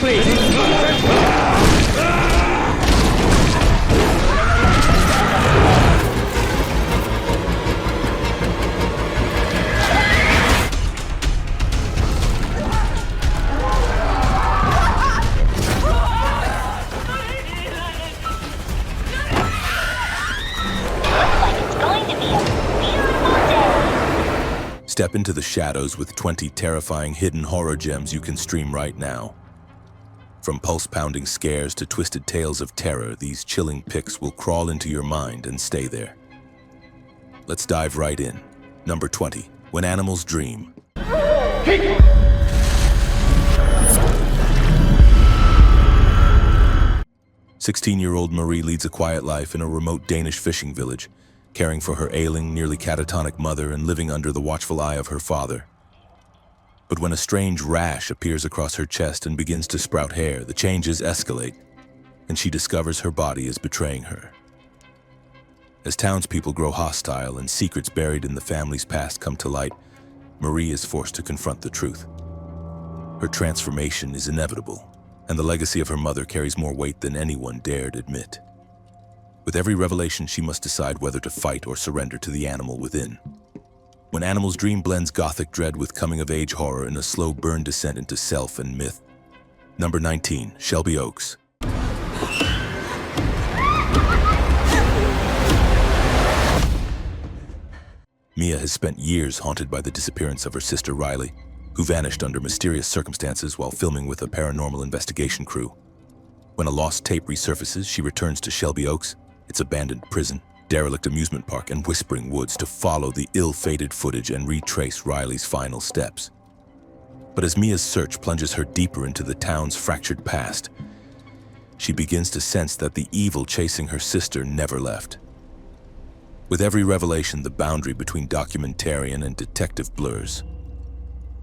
Step into the shadows with 20 terrifying hidden horror gems you can stream right now. From pulse-pounding scares to twisted tales of terror, these chilling pics will crawl into your mind and stay there. Let's dive right in. Number 20, When Animals Dream. 16-year-old Marie leads a quiet life in a remote Danish fishing village, caring for her ailing, nearly catatonic mother and living under the watchful eye of her father. But when a strange rash appears across her chest and begins to sprout hair, the changes escalate, and she discovers her body is betraying her. As townspeople grow hostile and secrets buried in the family's past come to light, Marie is forced to confront the truth. Her transformation is inevitable, and the legacy of her mother carries more weight than anyone dared admit. With every revelation, she must decide whether to fight or surrender to the animal within. When Animals Dream blends gothic dread with coming-of-age horror in a slow burn descent into self and myth. Number 19, Shelby Oaks. Mia has spent years haunted by the disappearance of her sister Riley, who vanished under mysterious circumstances while filming with a paranormal investigation crew. When a lost tape resurfaces, she returns to Shelby Oaks, its abandoned prison, derelict amusement park, and whispering woods to follow the ill-fated footage and retrace Riley's final steps. But as Mia's search plunges her deeper into the town's fractured past, she begins to sense that the evil chasing her sister never left. With every revelation, the boundary between documentarian and detective blurs.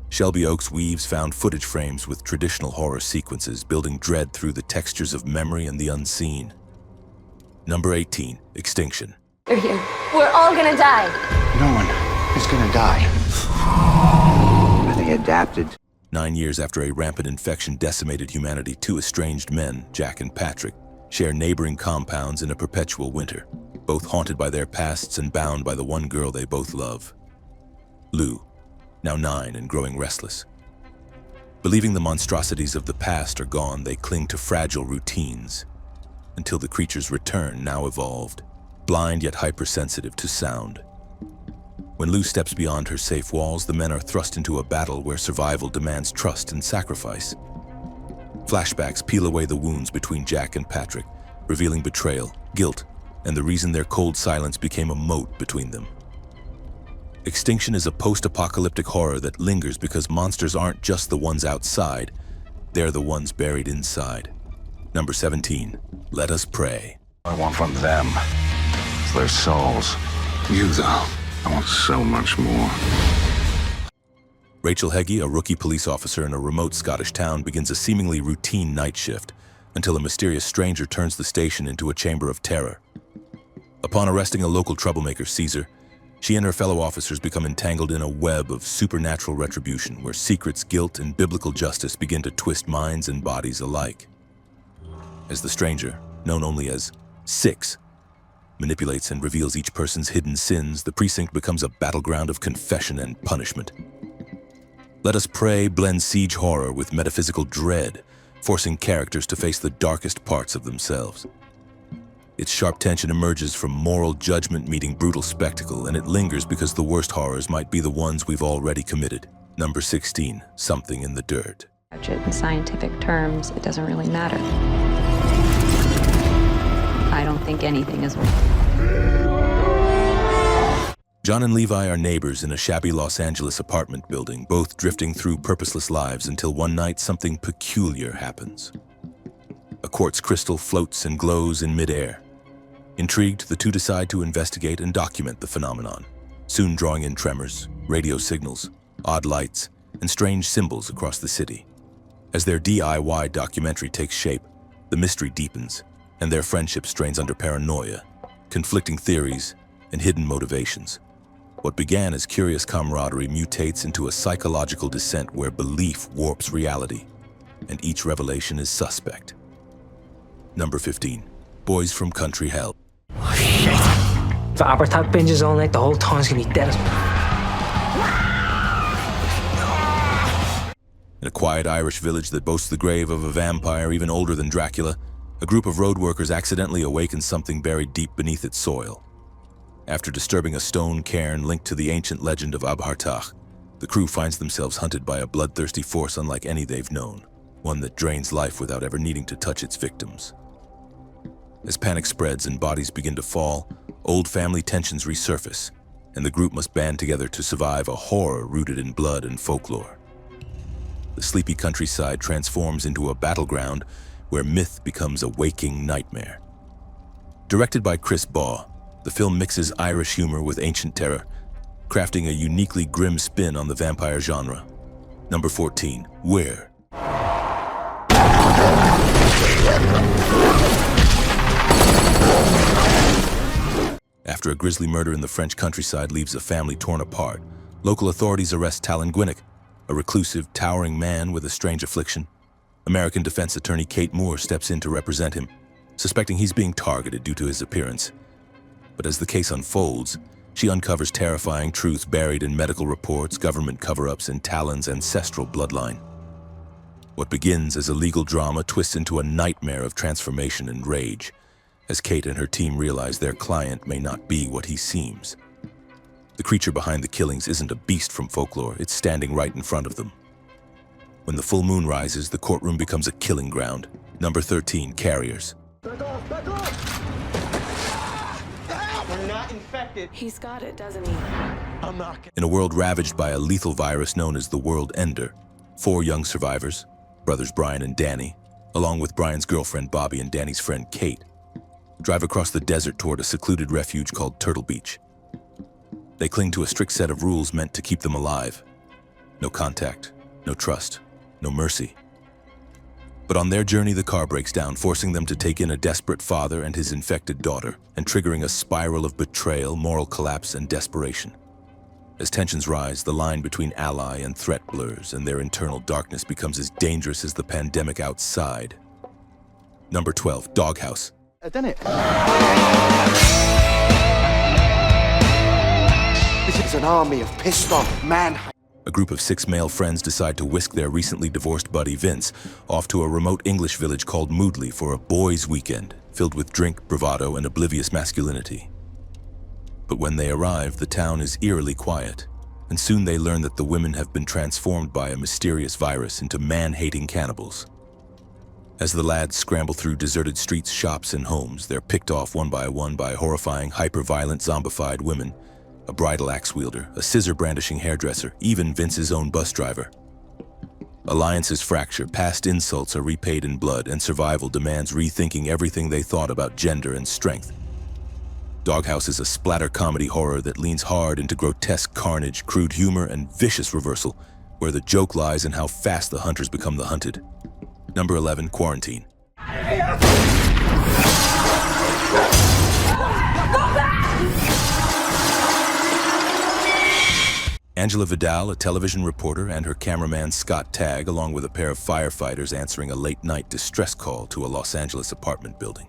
Shelby Oaks weaves found footage frames with traditional horror sequences, building dread through the textures of memory and the unseen. Number 18, Extinction. They're here. We're all gonna die. No one is gonna die. Are they adapted? 9 years after a rampant infection decimated humanity, two estranged men, Jack and Patrick, share neighboring compounds in a perpetual winter, both haunted by their pasts and bound by the one girl they both love. Lou, now 9 and growing restless. Believing the monstrosities of the past are gone, they cling to fragile routines, until the creatures return, now evolved, blind yet hypersensitive to sound. When Lou steps beyond her safe walls, the men are thrust into a battle where survival demands trust and sacrifice. Flashbacks peel away the wounds between Jack and Patrick, revealing betrayal, guilt, and the reason their cold silence became a moat between them. Extinction is a post-apocalyptic horror that lingers because monsters aren't just the ones outside, they're the ones buried inside. Number 17, Let Us Pray. I want from them is their souls. You, though, I want so much more. Rachel Heggie, a rookie police officer in a remote Scottish town, begins a seemingly routine night shift until a mysterious stranger turns the station into a chamber of terror. Upon arresting a local troublemaker, Caesar, she and her fellow officers become entangled in a web of supernatural retribution where secrets, guilt, and biblical justice begin to twist minds and bodies alike. As the stranger, known only as Six, manipulates and reveals each person's hidden sins, the precinct becomes a battleground of confession and punishment. Let Us Pray blends siege horror with metaphysical dread, forcing characters to face the darkest parts of themselves. Its sharp tension emerges from moral judgment meeting brutal spectacle, and it lingers because the worst horrors might be the ones we've already committed. Number 16, Something in the Dirt. In scientific terms, it doesn't really matter. I don't think anything is. John and Levi are neighbors in a shabby Los Angeles apartment building, both drifting through purposeless lives until one night something peculiar happens. A quartz crystal floats and glows in midair. Intrigued, the two decide to investigate and document the phenomenon, soon drawing in tremors, radio signals, odd lights, and strange symbols across the city. As their DIY documentary takes shape, the mystery deepens, and their friendship strains under paranoia, conflicting theories, and hidden motivations. What began as curious camaraderie mutates into a psychological descent where belief warps reality. and each revelation is suspect. Number 15. Boys from Country Hell. Oh, shit. If Abertag binges all night, the whole town's gonna be dead as... In a quiet Irish village that boasts the grave of a vampire even older than Dracula, a group of road workers accidentally awakens something buried deep beneath its soil. After disturbing a stone cairn linked to the ancient legend of Abhartach, the crew finds themselves hunted by a bloodthirsty force unlike any they've known, one that drains life without ever needing to touch its victims. As panic spreads and bodies begin to fall, old family tensions resurface, and the group must band together to survive a horror rooted in blood and folklore. The sleepy countryside transforms into a battleground where myth becomes a waking nightmare. Directed by Chris Baugh, the film mixes Irish humor with ancient terror, crafting a uniquely grim spin on the vampire genre. Number 14. Where? After a grisly murder in the French countryside leaves a family torn apart, local authorities arrest Talon Gwynnick, a reclusive, towering man with a strange affliction. American defense attorney Kate Moore steps in to represent him, suspecting he's being targeted due to his appearance. But as the case unfolds, she uncovers terrifying truths buried in medical reports, government cover-ups, and Talon's ancestral bloodline. What begins as a legal drama twists into a nightmare of transformation and rage, as Kate and her team realize their client may not be what he seems. The creature behind the killings isn't a beast from folklore, it's standing right in front of them. When the full moon rises, the courtroom becomes a killing ground. Number 13, Carriers. Back off! Back off! We're not infected. He's got it, doesn't he? I'm not. In a world ravaged by a lethal virus known as the World Ender, 4 young survivors, brothers Brian and Danny, along with Brian's girlfriend Bobby and Danny's friend Kate, drive across the desert toward a secluded refuge called Turtle Beach. They cling to a strict set of rules meant to keep them alive. No contact, no trust, no mercy. But on their journey, the car breaks down, forcing them to take in a desperate father and his infected daughter, and triggering a spiral of betrayal, moral collapse, and desperation. As tensions rise, the line between ally and threat blurs, and their internal darkness becomes as dangerous as the pandemic outside. Number 12, Doghouse. Done it. This is an army of pissed off man. A group of 6 male friends decide to whisk their recently divorced buddy Vince off to a remote English village called Moodley for a boys' weekend filled with drink, bravado, and oblivious masculinity. But when they arrive, the town is eerily quiet, and soon they learn that the women have been transformed by a mysterious virus into man-hating cannibals. As the lads scramble through deserted streets, shops, and homes, they're picked off one by horrifying, hyper-violent, zombified women, a bridal axe wielder, a scissor-brandishing hairdresser, even Vince's own bus driver. Alliances fracture, past insults are repaid in blood, and survival demands rethinking everything they thought about gender and strength. Doghouse is a splatter comedy horror that leans hard into grotesque carnage, crude humor, and vicious reversal, where the joke lies in how fast the hunters become the hunted. Number 11, Quarantine. Angela Vidal, a television reporter, and her cameraman Scott Tagg, along with a pair of firefighters, answering a late-night distress call to a Los Angeles apartment building.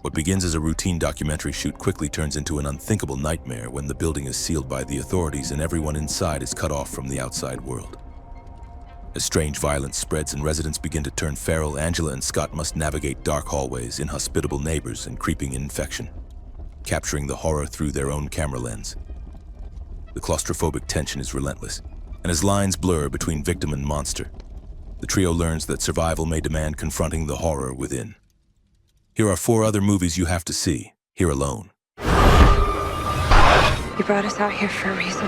What begins as a routine documentary shoot quickly turns into an unthinkable nightmare when the building is sealed by the authorities and everyone inside is cut off from the outside world. As strange violence spreads and residents begin to turn feral, Angela and Scott must navigate dark hallways, inhospitable neighbors, and creeping infection, capturing the horror through their own camera lens. The claustrophobic tension is relentless, and as lines blur between victim and monster, the trio learns that survival may demand confronting the horror within. Here are 4 other movies you have to see, here alone. You brought us out here for a reason.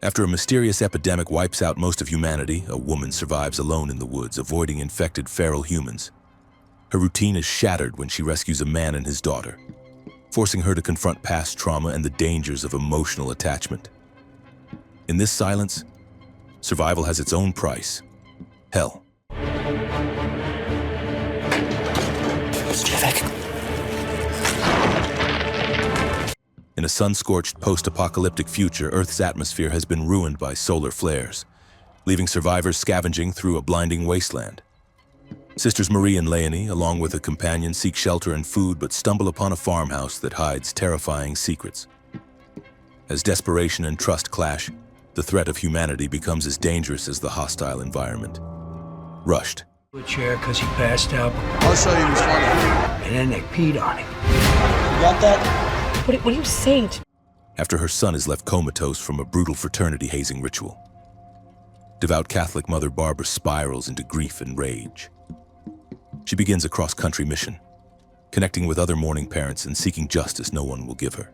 After a mysterious epidemic wipes out most of humanity, a woman survives alone in the woods, avoiding infected feral humans. Her routine is shattered when she rescues a man and his daughter, forcing her to confront past trauma and the dangers of emotional attachment. In this silence, survival has its own price: hell. In a sun-scorched post-apocalyptic future, Earth's atmosphere has been ruined by solar flares, leaving survivors scavenging through a blinding wasteland. Sisters Marie and Leonie, along with a companion, seek shelter and food but stumble upon a farmhouse that hides terrifying secrets. As desperation and trust clash, the threat of humanity becomes as dangerous as the hostile environment. Rushed. A chair because he passed out, I'll show you what's funny. and then they peed on him. You got that? What are you saying to me? After her son is left comatose from a brutal fraternity hazing ritual. Devout Catholic Mother Barbara spirals into grief and rage. She begins a cross-country mission, connecting with other mourning parents and seeking justice no one will give her.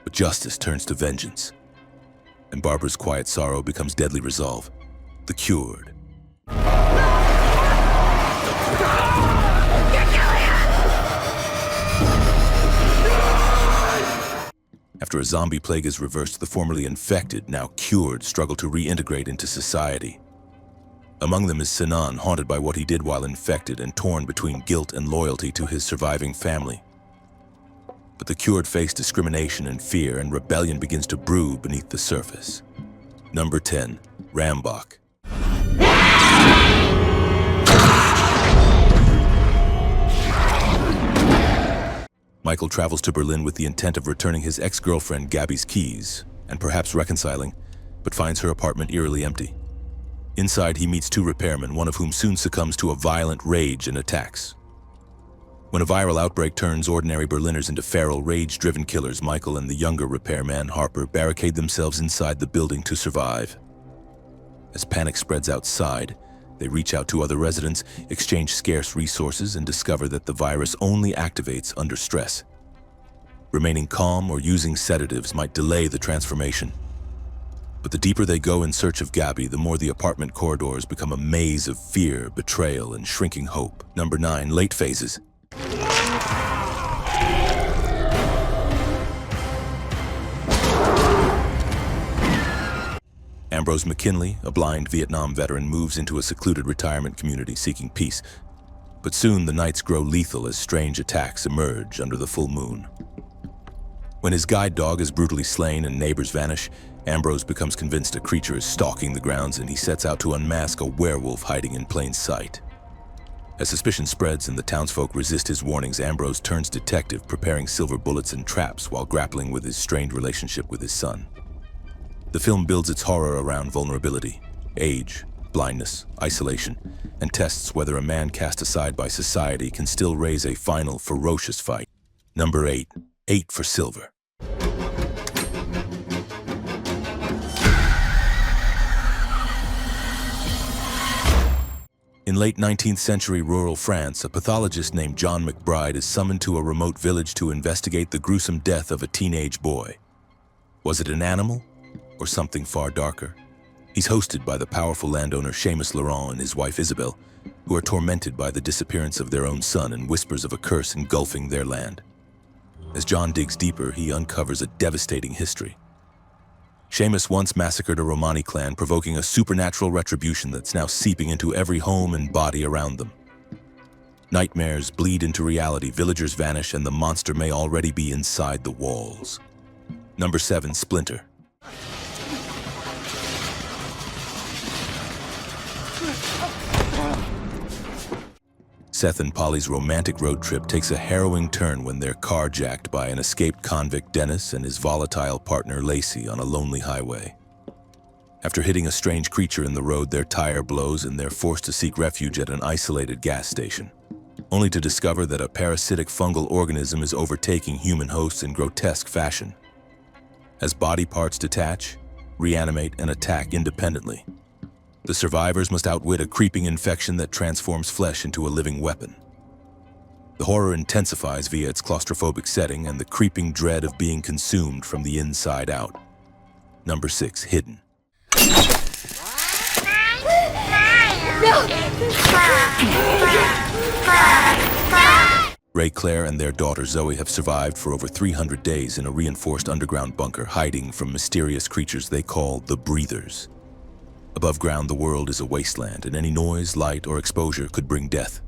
But justice turns to vengeance, and Barbara's quiet sorrow becomes deadly resolve, the cured. After a zombie plague is reversed, the formerly infected, now cured, struggle to reintegrate into society. Among them is Sinan, haunted by what he did while infected and torn between guilt and loyalty to his surviving family. But the cured face discrimination and fear, and rebellion begins to brew beneath the surface. Number 10, Rammbock. Michael travels to Berlin with the intent of returning his ex-girlfriend Gabby's keys, and perhaps reconciling, but finds her apartment eerily empty. Inside, he meets two repairmen, one of whom soon succumbs to a violent rage and attacks. When a viral outbreak turns ordinary Berliners into feral, rage-driven killers, Michael and the younger repairman, Harper, barricade themselves inside the building to survive. As panic spreads outside, they reach out to other residents, exchange scarce resources, and discover that the virus only activates under stress. Remaining calm or using sedatives might delay the transformation. But the deeper they go in search of Gabby, the more the apartment corridors become a maze of fear, betrayal, and shrinking hope. Number 9, late phases. Ambrose McKinley, a blind Vietnam veteran, moves into a secluded retirement community seeking peace. But soon the nights grow lethal as strange attacks emerge under the full moon. When his guide dog is brutally slain and neighbors vanish, Ambrose becomes convinced a creature is stalking the grounds, and he sets out to unmask a werewolf hiding in plain sight. As suspicion spreads and the townsfolk resist his warnings, Ambrose turns detective, preparing silver bullets and traps while grappling with his strained relationship with his son. The film builds its horror around vulnerability, age, blindness, isolation, and tests whether a man cast aside by society can still raise a final, ferocious fight. Number 8, 8 for silver. In late 19th century rural France, a pathologist named John McBride is summoned to a remote village to investigate the gruesome death of a teenage boy. Was it an animal or something far darker? He's hosted by the powerful landowner Seamus Laurent and his wife Isabel, who are tormented by the disappearance of their own son and whispers of a curse engulfing their land. As John digs deeper, he uncovers a devastating history. Seamus once massacred a Romani clan, provoking a supernatural retribution that's now seeping into every home and body around them. Nightmares bleed into reality, villagers vanish, and the monster may already be inside the walls. Number 7, Splinter. Seth and Polly's romantic road trip takes a harrowing turn when they're carjacked by an escaped convict, Dennis, and his volatile partner, Lacey, on a lonely highway. After hitting a strange creature in the road, their tire blows and they're forced to seek refuge at an isolated gas station, only to discover that a parasitic fungal organism is overtaking human hosts in grotesque fashion. As body parts detach, reanimate, and attack independently, the survivors must outwit a creeping infection that transforms flesh into a living weapon. The horror intensifies via its claustrophobic setting and the creeping dread of being consumed from the inside out. Number 6, Hidden. Ray Claire and their daughter Zoe have survived for over 300 days in a reinforced underground bunker, hiding from mysterious creatures they call the Breathers. Above ground, the world is a wasteland, and any noise, light, or exposure could bring death.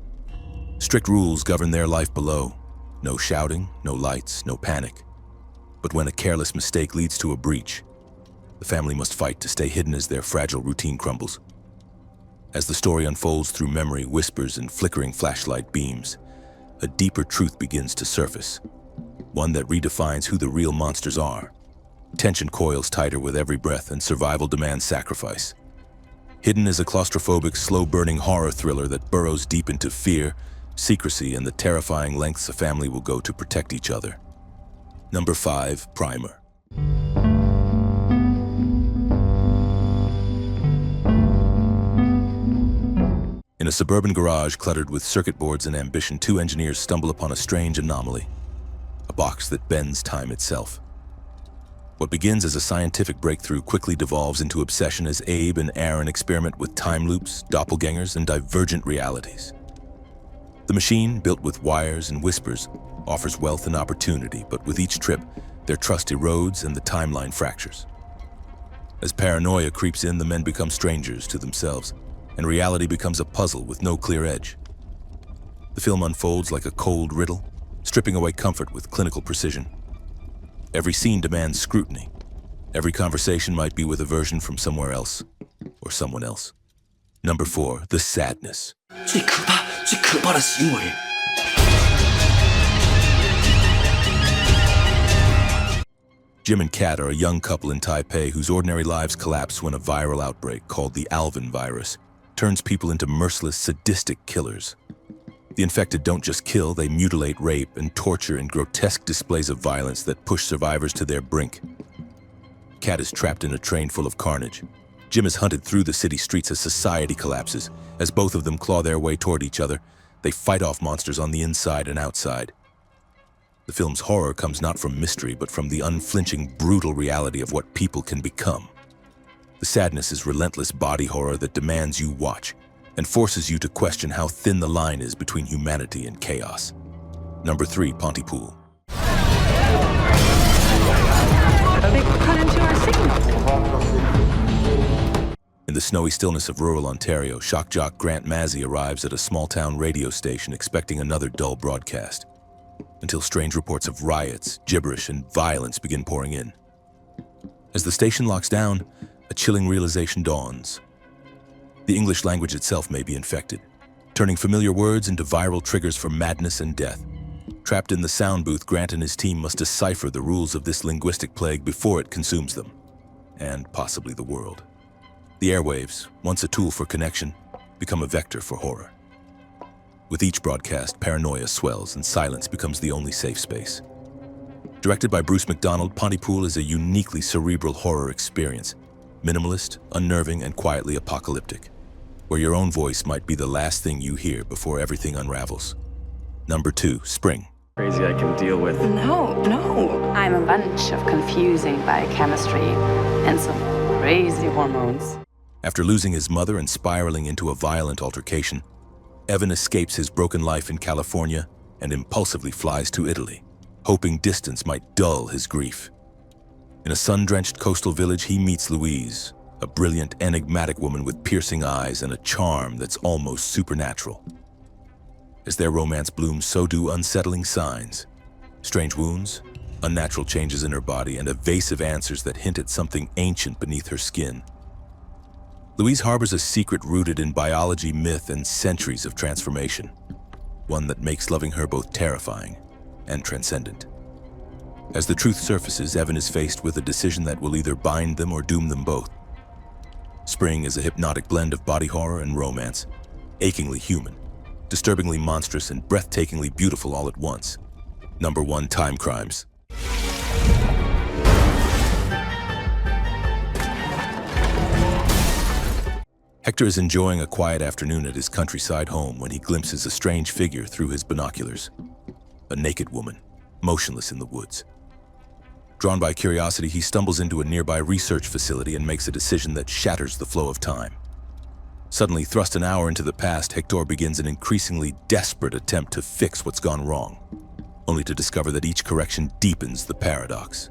Strict rules govern their life below. No shouting, no lights, no panic. But when a careless mistake leads to a breach, The family must fight to stay hidden as their fragile routine crumbles. As the story unfolds through memory, whispers, and flickering flashlight beams, a deeper truth begins to surface, one that redefines who the real monsters are. Tension coils tighter with every breath, and survival demands sacrifice. Hidden is a claustrophobic, slow-burning horror thriller that burrows deep into fear, secrecy, and the terrifying lengths a family will go to protect each other. Number 5, Primer. In a suburban garage cluttered with circuit boards and ambition, two engineers stumble upon a strange anomaly, a box that bends time itself. What begins as a scientific breakthrough quickly devolves into obsession as Abe and Aaron experiment with time loops, doppelgangers, and divergent realities. The machine, built with wires and whispers, offers wealth and opportunity, but with each trip, their trust erodes and the timeline fractures. As paranoia creeps in, the men become strangers to themselves, and reality becomes a puzzle with no clear edge. The film unfolds like a cold riddle, stripping away comfort with clinical precision. Every scene demands scrutiny. Every conversation might be with a version from somewhere else, or someone else. Number 4, The Sadness. 最可怕的行为。 Jim and Kat are a young couple in Taipei whose ordinary lives collapse when a viral outbreak called the Alvin virus turns people into merciless, sadistic killers. The infected don't just kill, they mutilate, rape, and torture in grotesque displays of violence that push survivors to their brink. Kat is trapped in a train full of carnage. Jim is hunted through the city streets as society collapses. As both of them claw their way toward each other, they fight off monsters on the inside and outside. The film's horror comes not from mystery, but from the unflinching, brutal reality of what people can become. The Sadness is relentless body horror that demands you watch and forces you to question how thin the line is between humanity and chaos. Number 3, Pontypool. They cut into our signal. In the snowy stillness of rural Ontario, shock jock Grant Mazzy arrives at a small-town radio station expecting another dull broadcast, until strange reports of riots, gibberish, and violence begin pouring in. As the station locks down, a chilling realization dawns. The English language itself may be infected, turning familiar words into viral triggers for madness and death. Trapped in the sound booth, Grant and his team must decipher the rules of this linguistic plague before it consumes them, and possibly the world. The airwaves, once a tool for connection, become a vector for horror. With each broadcast, paranoia swells and silence becomes the only safe space. Directed by Bruce McDonald, Pontypool is a uniquely cerebral horror experience, minimalist, unnerving, and quietly apocalyptic, where your own voice might be the last thing you hear before everything unravels. Number 2, Spring. Crazy I can deal with. No. I'm a bunch of confusing biochemistry and some crazy hormones. After losing his mother and spiraling into a violent altercation, Evan escapes his broken life in California and impulsively flies to Italy, hoping distance might dull his grief. In a sun-drenched coastal village, he meets Louise, a brilliant, enigmatic woman with piercing eyes and a charm that's almost supernatural. As their romance blooms, so do unsettling signs. Strange wounds, unnatural changes in her body, and evasive answers that hint at something ancient beneath her skin. Louise harbors a secret rooted in biology, myth, and centuries of transformation, one that makes loving her both terrifying and transcendent. As the truth surfaces, Evan is faced with a decision that will either bind them or doom them both. Spring is a hypnotic blend of body horror and romance, achingly human, disturbingly monstrous, and breathtakingly beautiful all at once. Number 1, Time Crimes. Hector is enjoying a quiet afternoon at his countryside home when he glimpses a strange figure through his binoculars. A naked woman, motionless in the woods. Drawn by curiosity, he stumbles into a nearby research facility and makes a decision that shatters the flow of time. Suddenly, thrust an hour into the past, Hector begins an increasingly desperate attempt to fix what's gone wrong, only to discover that each correction deepens the paradox.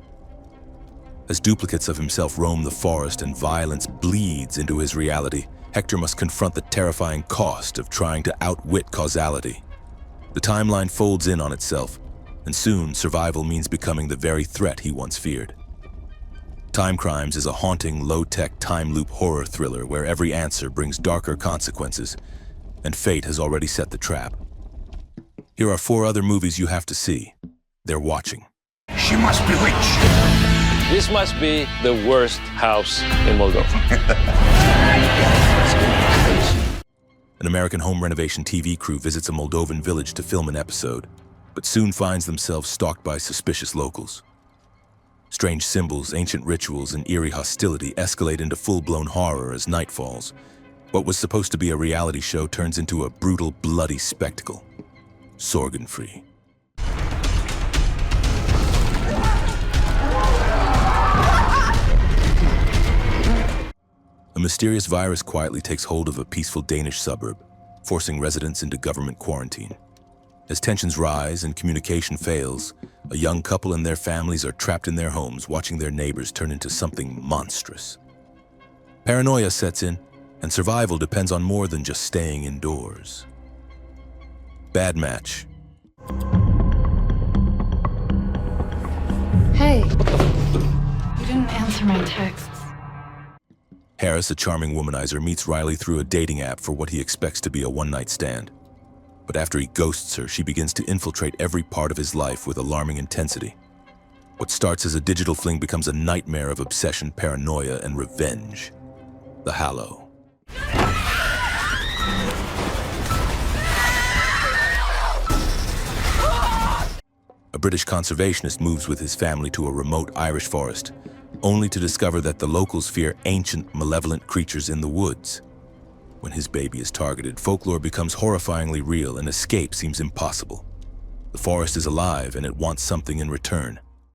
As duplicates of himself roam the forest and violence bleeds into his reality, Hector must confront the terrifying cost of trying to outwit causality. The timeline folds in on itself, and soon survival means becoming the very threat he once feared. Time Crimes is a haunting, low-tech time loop horror thriller where every answer brings darker consequences, and fate has already set the trap. Here are 4 other movies you have to see. They're watching. She must be rich. This must be the worst house in Moldova. An American home renovation TV crew visits a Moldovan village to film an episode, but soon finds themselves stalked by suspicious locals. Strange symbols, ancient rituals, and eerie hostility escalate into full-blown horror as night falls. What was supposed to be a reality show turns into a brutal, bloody spectacle. Sorgenfree. A mysterious virus quietly takes hold of a peaceful Danish suburb, forcing residents into government quarantine. As tensions rise and communication fails, a young couple and their families are trapped in their homes, watching their neighbors turn into something monstrous. Paranoia sets in, and survival depends on more than just staying indoors. Bad Match. Hey, you didn't answer my texts. Harris, a charming womanizer, meets Riley through a dating app for what he expects to be a one-night stand. But after he ghosts her, she begins to infiltrate every part of his life with alarming intensity. What starts as a digital fling becomes a nightmare of obsession, paranoia, and revenge. The Hallow. A British conservationist moves with his family to a remote Irish forest, only to discover that the locals fear ancient, malevolent creatures in the woods. When his baby is targeted, folklore becomes horrifyingly real and escape seems impossible. The forest is alive and it wants something in return.